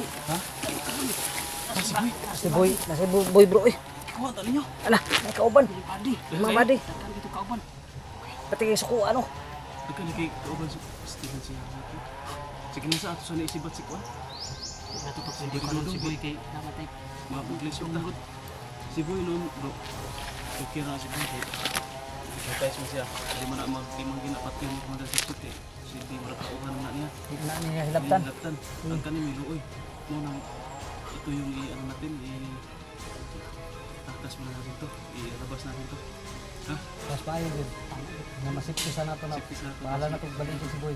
Ha? Si Boy, Boy bro eh. Kuha tali nyo. Ala, may kauban. Padi. Mga badi. Takan dito kauban. Pati kayo suko ano. Dekan lagi kauban si Steven siya. Sige na sa ato sa naisibat si Kuan. Natutok si Boy si Boy kay namatay. Mga buglis yung tagot. Si Boy noon bro. Okay na si Boy. Guys mo siya. Hindi mo na magtimang ginapat yung mga sisip eh. Si di mo na kauban na niya. Hindi na niya hilabtan. Hilabtan. Ang kanin miluoy. Muna ito yung ano natin tatas mo natin to. Ilabas natin to. Ha? Mas maayo yun. Na masipsisan na to na. Sipis natin. Bahala na kung balikin si Boy.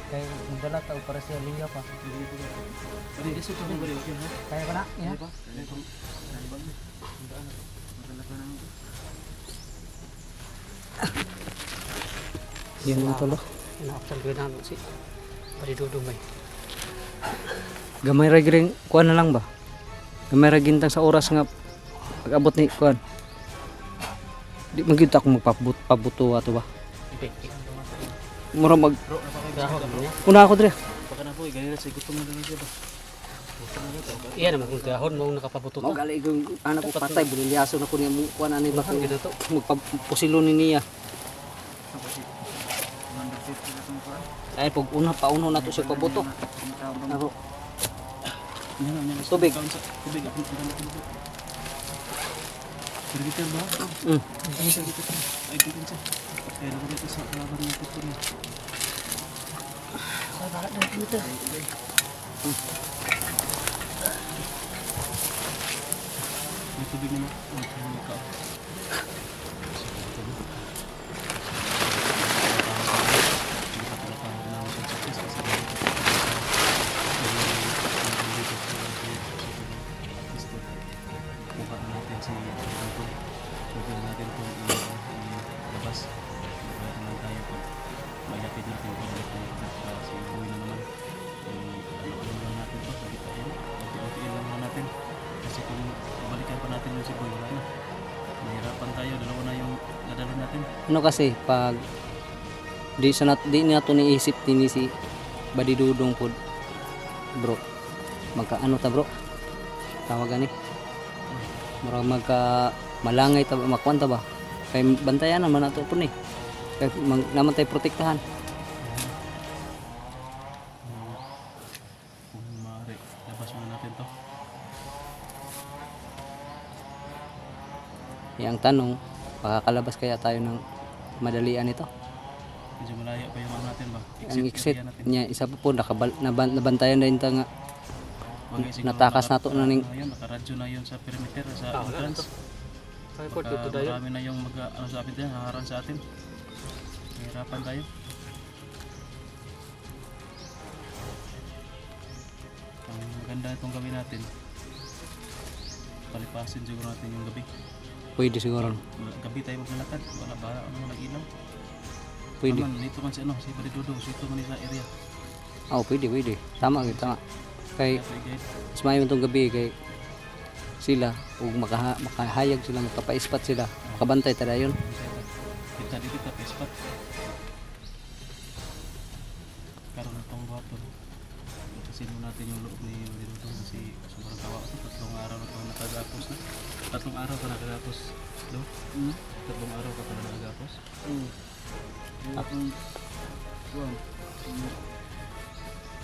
Kaya magdala tao para siya liya pa. Pwede iso to mo bali okay ha? Kaya pa na? Kaya Iya. pa? Kaya pa? Kaya ba? Madala pa naman to. Yan mga tolo. Inaaktan ko na si Padidudong may. Gamay ra giring kuan na lang ba? Gamay ra gintang sa oras nga pag-abot ni kuan. Di man gyud ta ako magpabuto ato ba. Mura mag Bro, napakagahon bro. una ako dire. Baka na po, ganyan na siya. Gusto mo na lang siya ba? Gusto mo na ito. Iya naman kung gahon mo nakapabuto Mo ka. gali ko anak ko patay bulilyaso na ko niya kuan ani ba ko. Gito to. Magpapusilo ni niya. Tapos si Commander Chief sila itong kuhan. Ay pag una pauno na to siya pabuto. Ako Tubig. Tubig. Pergitan ba? Ay, pergitan. Ay, pergitan siya. Kaya naman dito sa kalaban ng pito niya. Ay bakit na dito? May tubig naman. Ay, tubig ka. Buka natin si Dudong. Bigyan natin itong ilabas. Bigyan naman tayo pag mayapid natin ito. Si Boy na naman. Ano-ano lang natin ito. Sagitain. Unti-untiin lang naman natin. Kasi kung balikan pa natin yung si Boy, wala na. Mahirapan tayo. Dalawa na yung nadala natin. Ano kasi pag di na to niisip ni si Badidudong pod. Bro. Magka ano ta bro? Tawag gani. Mura magka malangay ta makuan ta ba? Kay bantayan naman nato po ni. Kay naman tay protektahan. Kung maaari, labas muna natin to. Yang tanong, makakalabas kaya tayo ng madalian ito? Medyo malayo pa yung ano natin ba? Ang exit area natin. niya isa pa po nabantayan na yun ta nga Bagay siguro natakas na to na ning Ayun, nakaradyo na yun sa perimeter, sa wala na entrance. Kaya po Baka dito dayon. marami na yung ano sa atin din, haharang sa atin. Mahirapan tayo. Ang maganda itong gawin natin, palipasin siguro natin yung gabi. pwede siguro. Gabi tayo maglalakad, wala ba ano nag-ilaw. Pwede. Naman, dito man si ano, si Badidudong, dito man sa area. Oh, pwede. Tama gid tama. Kay Kaya guide. mas maayo tong gabi kay sila ug makahayag sila makapaispat sila. Makabantay ta dayon. Kita dito sa spot. Karoon itong water. Kasi mo natin yung loob ni Badidudong kasi sobrang tawa ko. Tatlong araw na ito nakagapos na. Tatlong araw pa nakagapos. Do? Tatlong araw pa pala nakagapos.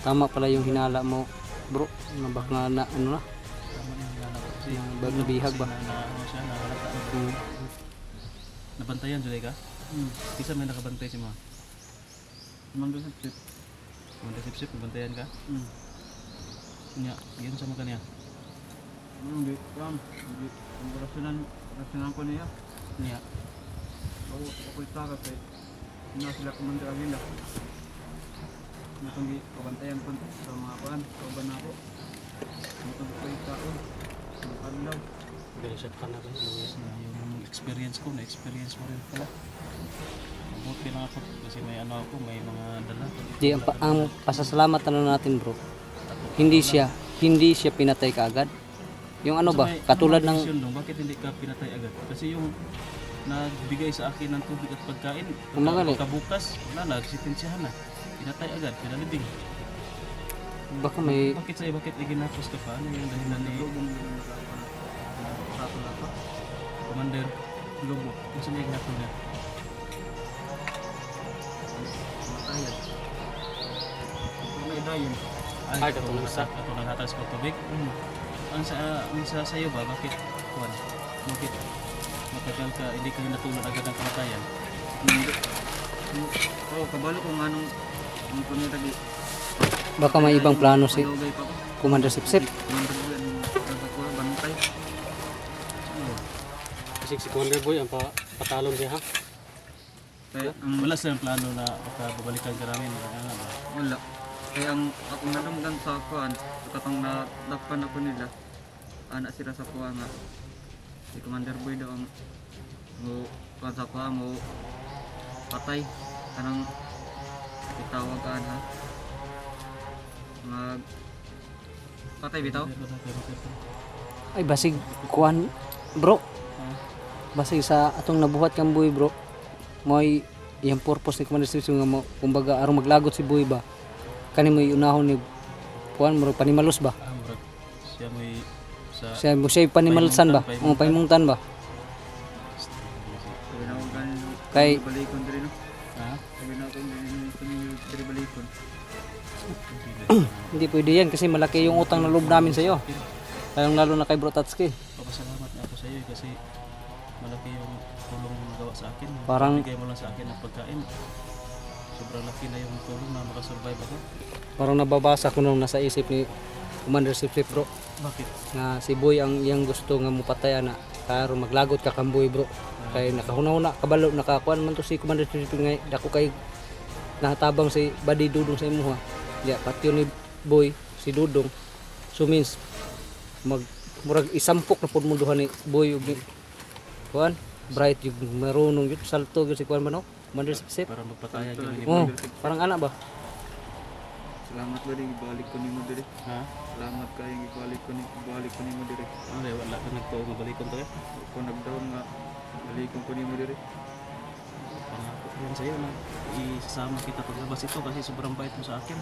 Tama pala yung hinala mo, bro. Na baka na ano na. Tama yung lalaki kasi. Nabihag ba? Ano siya, nakalata. Nabantayan, Juday ka? Isa may nakabantay si mga. Mandasip-sip. Mandasip-sip, nabantayan ka? Nya, yun sa mga kanya. Hindi, hindi. Ang rasunan ko niya. Nya, Ako'y taka kay na sila Commander Aguila. Natunggi kabantayan ko sa mga kuan, kauban na ako. Natunggi ko yung tao. Ang adlaw. Bilisap ka na ba? yung experience ko, na-experience mo rin pala. Mabuti lang ako kasi may ano ako, may mga dala. Di ang pasasalamat na natin, bro. Hindi siya pinatay kaagad. Yung ano ba, katulad ng Bakit hindi ka pinatay agad? Kasi yung nagbigay sa akin ng tubig at pagkain, Umagali. pagkabukas, wala na, sitensyahan na. Pinatay agad, pinalibing. Baka may Bakit sa'yo, bakit iginapos ka pa? Ano yung dahilan ni Lubong yung sato na to. Commander Lobo? Kung saan yung iginapos niya? Matayan. Kung may dayon. Ay, katulong sa- Ito naghatas ko tubig. Ang sa sa'yo ba, bakit, Juan? Bakit matagal ka, hindi ka natulad agad ng kamatayan? Hindi. Oo, kabalo kung anong ang kuno lagi. baka may ibang plano si Malugay pa ko. Commander Sipsip. Commander ko yan. Nagkakuha, bantay. Kasi si Commander Boy ang patalon siya ha. Kaya ang Wala silang plano na baka babalikan ka namin. Ano ba? wala. Kaya ang akong nadamgan sa kuan, katong nadakpan ako nila. Anak sila sa kuha nga. Si Commander Boy daw ang mo kuan sa kuha mo patay kanang itawagan ha. Mag patay bitaw. Ay basig kuan bro. Basig sa atong nabuhat kang buhay bro. Mo'y iyang purpose ni Commander Sipsip nga mo kumbaga aron maglagot si buhay ba. Kani mo unahon ni kuan mo panimalos ba. Murag, siya may sa... Siya panimalsan ba? Paimungtan. Paimungtan ba? Sabi na ako ganin Kay- balikon diri no. Ha? Sabi na ako ganin diri balikon. Hindi pwede yan kasi malaki yung utang na loob namin sa iyo. Lalong lalo na kay Bro Tatsuki. Papasalamat na ako sa iyo kasi malaki yung tulong mo nagawa sa akin. Parang- Bigay mo lang sa akin ng pagkain. Sobrang laki na yung tulong na makasurvive ako. Parang nababasa ko nung nasa isip ni Commander Sipsip bro Bakit? na si Boy ang iyang gusto nga mupatay na karo maglagot ka kang Boy bro. Kay nakahuna-una kabalo nakakuan man to si Commander Sipsip nga dako kay nahatabang si Badi Dudong sa imo ha. Ya patyo ni Boy si Dudong. So means mag murag isampok na pud mo duha ni Boy ug ni kuan bright yung marunong yun salto yun si kuan man no Commander Sipsip. Para magpataya yun ni Oh, parang ana ba? Salamat ba din ibalik ko nimo diri. Ha? Salamat kayo ibalik ko nimo diri. Ano eh, wala ka nagtuo nga balikon to eh. Kung nagdaon nga balikon ko nimo diri. Pangako ko yan sa'yo na isasama kita paglabas ito kasi sobrang bait mo sa akin.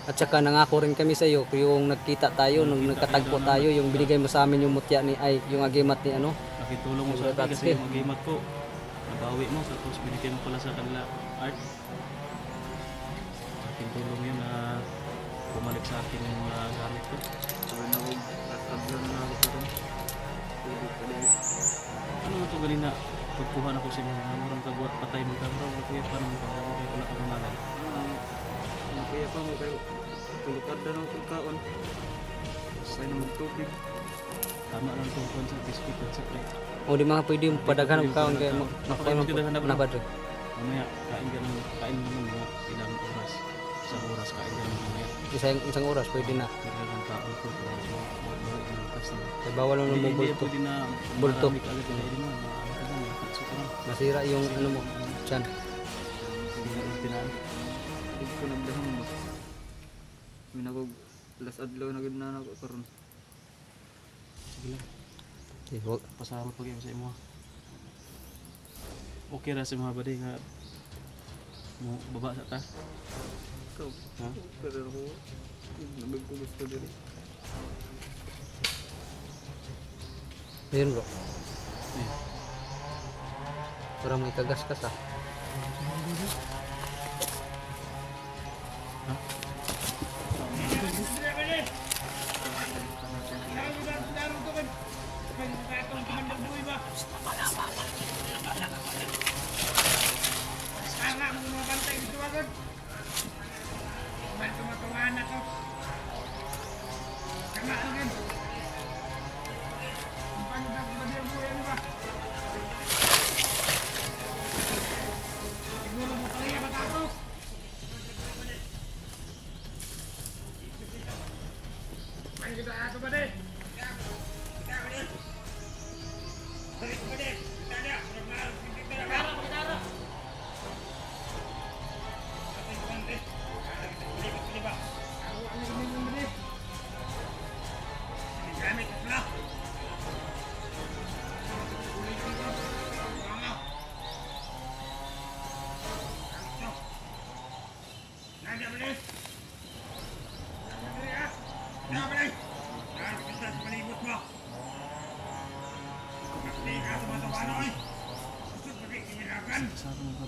At saka nangako rin kami sa iyo yung nagkita tayo nung nagkatagpo tayo yung binigay mo sa amin yung mutya ni ay yung agimat ni ano. Nakitulong mo sa akin kasi yung magimat ko. Nabawi mo tapos binigay mo pala sa kanila art. Aking tulong yun na bumalik sa akin yung mga gamit ko. Sabi na ako adlaw na ako karon. Pwede pa diri. Ano ito ganina? Pagkuhan ako sa mga murang kagwat patay mo kamera. Kaya paano mo kagawin kaya wala kang mangalan. Ano kaya pa mo kayo tulukad na ng pagkaon. Say na magtubig. Tama lang itong kwan sa biscuit at sa plate. O di mga pwede yung padaghan ng kaon kay mo Napakain mo kita na na badre. Mamaya kain naman mga ilang oras. Isang oras kain ka naman mamaya. Isang oras pwede na. Kaya ang taon ko para mawala ng lakas na. Kay bawal lang ng Hindi bulto. pwede na Bulto. marami ka agad na hindi mo. Maano ka na, may patso ka na. Masira yung ano mo tiyan. Hindi na rin tinaan. Pag ko nagdahon mo. Minagog last adlaw na gud na ako karon. Sige lang. Eh, wag. Pasalamat po kayo sa imo. Okay ra sa mga badi nga mo baba sa ta. Ikaw. Ha? Pero ako nabig ko gusto diri. Ayun bro. Eh, Para may kagas-kas ah.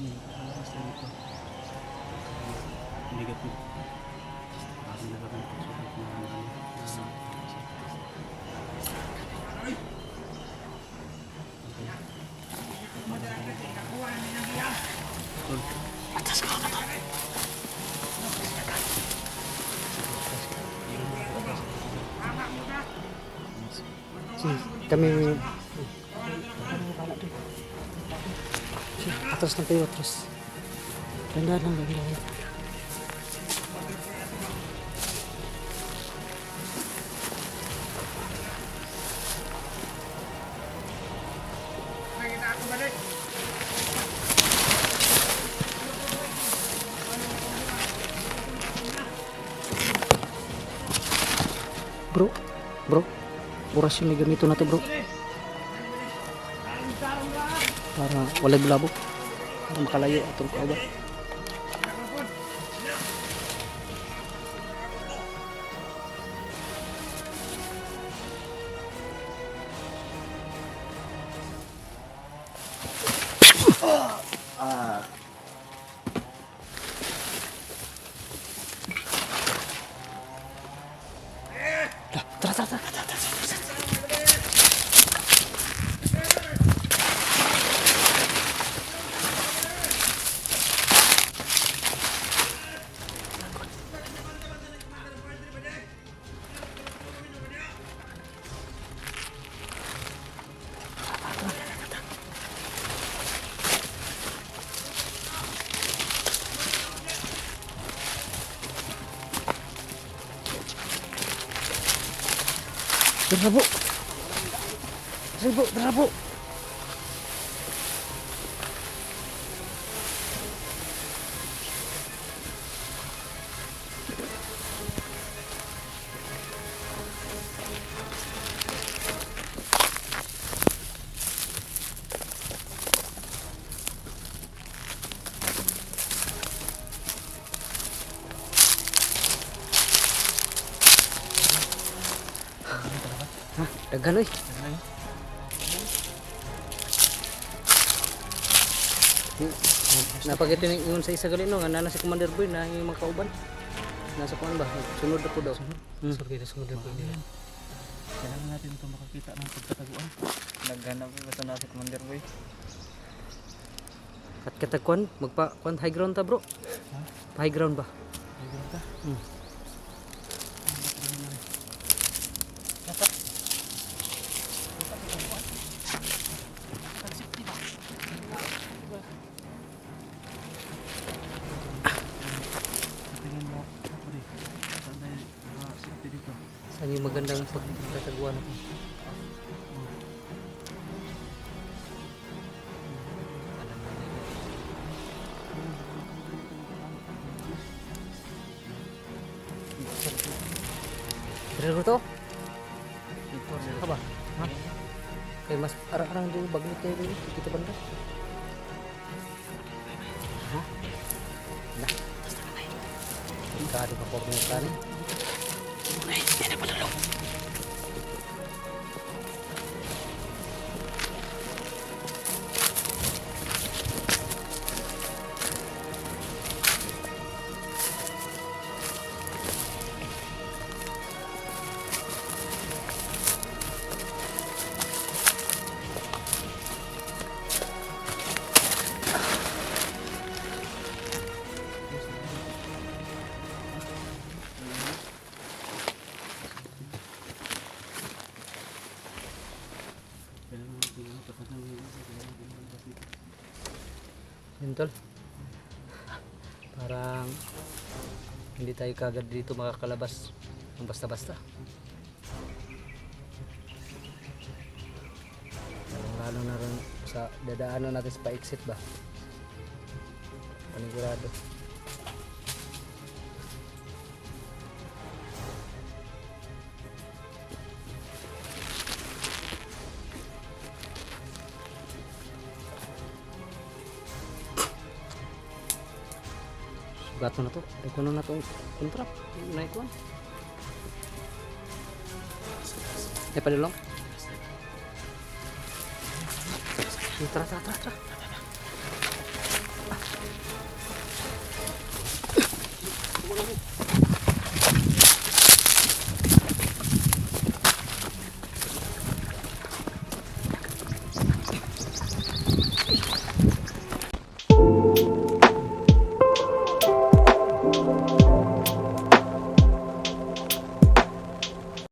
kami. Basta dito. Negative. Parang na kami pagsubok na Kami atras lang kayo, atras. Ganda lang, ganda lang. Bro, bro, oras yung may gamito natin bro. Para walay bulabog. Para makalayo atong kauban. Tara, tara, tara, tara, tara. Tara po. Tara po, tara po. Ha, dagan oy. Napagito ni ingon sa isa gali no nga nana si Commander Boy na yung mga kauban. Nasa kuan ba? Sunod na po daw. So kita sunod po nila. Kailangan natin ito makakita ng pagkataguan. Naghanap ko basta na si Commander Boy. Kat katakuan magpa kuan high ground ta bro. Pa high ground ba? Ayun ka. Tingin mo ako rin. Saan tayo safety dito? Saan yung magandang pagkataguan ako? Tira ko to? Apa ba? Ha? Kay mas arang-arang din bagnet kayo din. Kita banda. Ha? Nah. Kari pa porno kani. Ay, hindi pala lo. Kailangan natin tapat ng kailangan natin magbas dito. Yun tol. Parang hindi tayo kagad dito makakalabas ng basta-basta. Lalo na rin sa dadaanan natin sa pa-exit ba. Panigurado. Gato na to. Ikuno na to. Contract. Naikuan. Eh, padulong. Tara, tara, tara, tara.